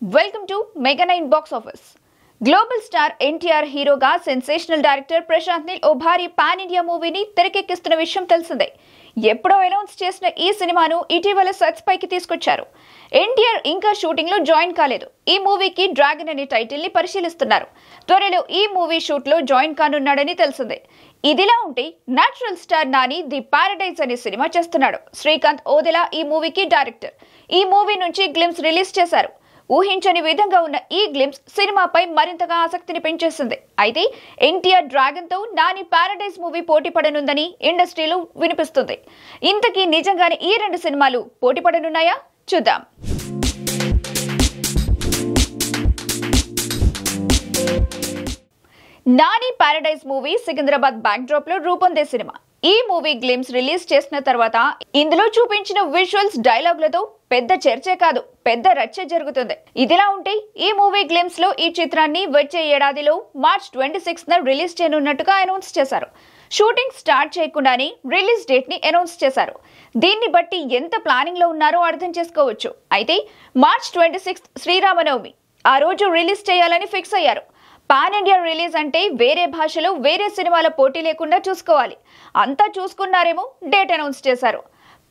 Welcome to Mega 9 Box Office. Global star NTR హీరోగా sensational director Prashanth Neel ఓ భారీ pan India మూవీని తెరకెక్కిస్తున్న విషయం తెలిసిందే. ఎప్పుడో అనౌన్స్ చేసిన ఈ సినిమాను ఇటీవల సెట్స్ పైకి తీసుకొచ్చారు. ఎన్టీఆర్ ఇంకా షూటింగ్ లో జాయిన్ కాలేదు. ఈ మూవీకి డ్రాగన్ అనే టైటిల్ ని పరిశీలిస్తున్నారు. త్వరలో ఈ మూవీ షూట్ లో జాయిన్ కానున్నాడని తెలిసిందే. ఇదిలా ఉంటే natural star Nani the paradise అనే సినిమా చేస్తున్నాడు. శ్రీకాంత్ ఓదెలా ఈ మూవీకి డైరెక్టర్. ఈ మూవీ నుంచి గ్లిమ్స్ రిలీజ్ చేశారు. ఊహించని విధంగా ఉన్న ఈ గ్లిమ్స్ సినిమాపై మరింతగా ఆసక్తిని పెంచేసింది. అయితే ఎన్టీఆర్ డ్రాగన్ తో నాని పారడైజ్ మూవీ పోటీ పడనుందని ఇండస్ట్రీలో వినిపిస్తుంది. ఇంతకీ నిజంగానే ఈ రెండు సినిమాలు పోటీ పడనున్నాయా? చూద్దాం. Nani paradise movie Secunderabad back drop లో రూపొందే సినిమా. ఈ మూవీ గ్లిమ్స్ రిలీజ్ చేసిన తర్వాత ఇందులో చూపించిన విజువల్స్ డైలాగులతో పెద్ద చర్చే కాదు, పెద్ద రచ్చ జరుగుతుంది. ఇదిలా ఉంటే ఈ మూవీ గ్లిమ్స్ లో ఈ చిత్రాన్ని వచ్చే ఏడాదిలో మార్చ్ 26న రిలీజ్ చేయనున్నట్టుగా అనౌన్స్ చేశారు. షూటింగ్ స్టార్ట్ చేయకుండానే రిలీజ్ డేట్ ని అనౌన్స్ చేశారు. దీన్ని బట్టి ఎంత ప్లానింగ్ లో ఉన్నారో అర్థం చేసుకోవచ్చు. అయితే మార్చ్ 26 శ్రీరామనవమి, ఆ రోజు రిలీజ్ చేయాలని ఫిక్స్ అయ్యారు. పాన్ ఇండియా రిలీజ్ అంటే వేరే భాషలో వేరే సినిమాల పోటీ లేకుండా చూసుకోవాలి. అంతా చూసుకున్నారేమో డేట్ అనౌన్స్ చేశారు.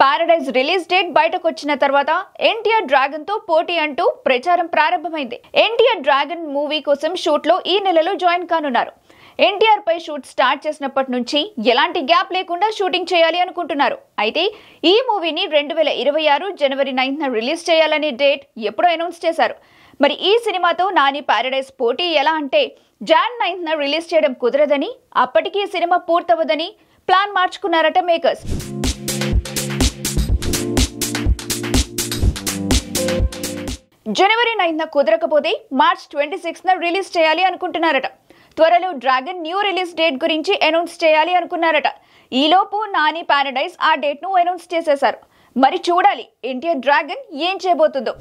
పారడైజ్ రిలీజ్ డేట్ బయటకు వచ్చిన తర్వాత ఎన్టీఆర్ డ్రాగన్ తో పోటీ అంటూ ప్రచారం ప్రారంభమైంది. ఎన్టీఆర్ డ్రాగన్ మూవీ కోసం షూట్ లో ఈ నెలలో జాయిన్ కానున్నారు. ఎన్టీఆర్ పై షూట్ స్టార్ట్ చేసినప్పటి నుంచి ఎలాంటి గ్యాప్ లేకుండా షూటింగ్ చేయాలి అనుకుంటున్నారు. అయితే ఈ మూవీని 2026 జనవరి 9న రిలీజ్ చేయాలనే డేట్ ఎప్పుడో అనౌన్స్ చేశారు. మరి ఈ సినిమాతో నాని పారడైజ్ పోటీ ఎలా అంటే జాన్ 9న రిలీజ్ చేయడం కుదరదని, అప్పటికీ సినిమా పూర్తవదని ప్లాన్ మార్చుకున్నారట మేకర్స్. జనవరి 9న కుదరకపోతే మార్చ్ 26న రిలీజ్ చేయాలి అనుకుంటున్నారట. త్వరలో డ్రాగన్ న్యూ రిలీజ్ డేట్ గురించి అనౌన్స్ చేయాలి అనుకున్నారట. ఈలోపు నాని పారడైజ్ ఆ డేట్ ను అనౌన్స్ చేసేశారు. మరి చూడాలి ఎన్టీఆర్ డ్రాగన్ ఏం చేయబోతుందో.